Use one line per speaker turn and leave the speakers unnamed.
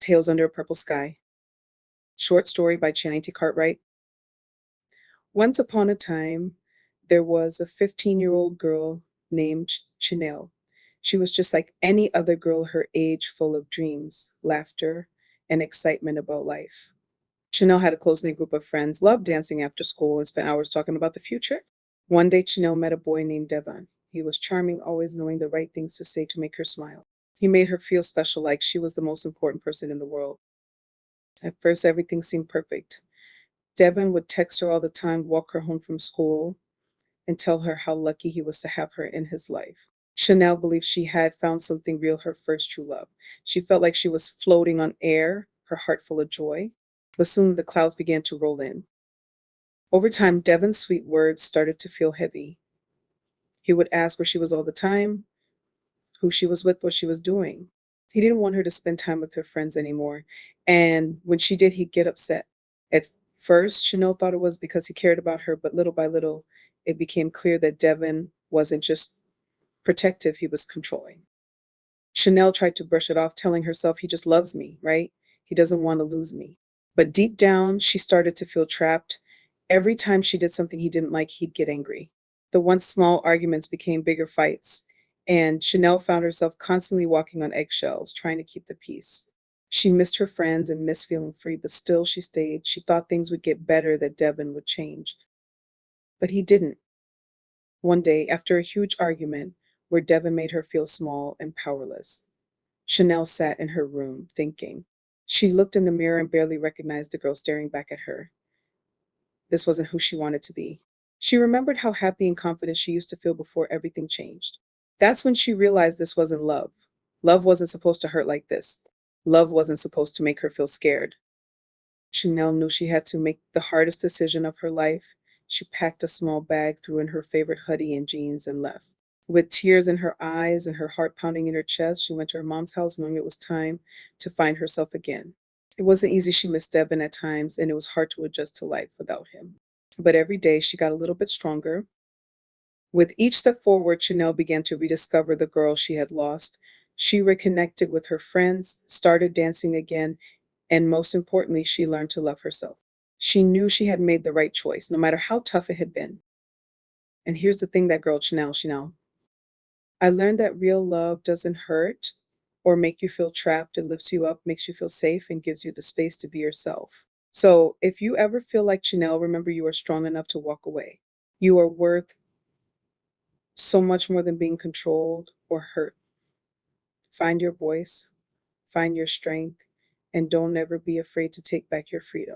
Tales Under a Purple Sky. Short story by Chanty Cartwright. Once upon a time, there was a 15-year-old girl named Chanel. She was just like any other girl her age, full of dreams, laughter, and excitement about life. Chanel had a close knit group of friends, loved dancing after school, and spent hours talking about the future. One day, Chanel met a boy named Devon. He was charming, always knowing the right things to say to make her smile. He made her feel special, like she was the most important person in the world. At first, everything seemed perfect. Devon would text her all the time, walk her home from school, and tell her how lucky he was to have her in his life. Chanel believed she had found something real, her first true love. She felt like she was floating on air, her heart full of joy. But soon the clouds began to roll in. Over time, Devon's sweet words started to feel heavy. He would ask where she was all the time, who she was with, what she was doing. He didn't want her to spend time with her friends anymore. And when she did, he'd get upset. At first, Chanel thought it was because he cared about her, but little by little, it became clear that Devon wasn't just protective, he was controlling. Chanel tried to brush it off, telling herself he just loves me, right? He doesn't want to lose me. But deep down, she started to feel trapped. Every time she did something he didn't like, he'd get angry. The once small arguments became bigger fights, and Chanel found herself constantly walking on eggshells, trying to keep the peace. She missed her friends and missed feeling free, but still she stayed. She thought things would get better, that Devon would change. But he didn't. One day, after a huge argument where Devon made her feel small and powerless, Chanel sat in her room thinking. She looked in the mirror and barely recognized the girl staring back at her. This wasn't who she wanted to be. She remembered how happy and confident she used to feel before everything changed. That's when she realized this wasn't love. Love wasn't supposed to hurt like this. Love wasn't supposed to make her feel scared. Chanel knew she had to make the hardest decision of her life. She packed a small bag, threw in her favorite hoodie and jeans, and left. With tears in her eyes and her heart pounding in her chest, she went to her mom's house knowing it was time to find herself again. It wasn't easy. She missed Devin at times, and it was hard to adjust to life without him. But every day she got a little bit stronger. With each step forward, Chanel began to rediscover the girl she had lost. She reconnected with her friends, started dancing again, and most importantly, she learned to love herself. She knew she had made the right choice, no matter how tough it had been. And here's the thing, that girl, Chanel. I learned that real love doesn't hurt or make you feel trapped. It lifts you up, makes you feel safe, and gives you the space to be yourself. So if you ever feel like Chanel, remember you are strong enough to walk away. You are worth so much more than being controlled or hurt. Find your voice, find your strength, and don't ever be afraid to take back your freedom.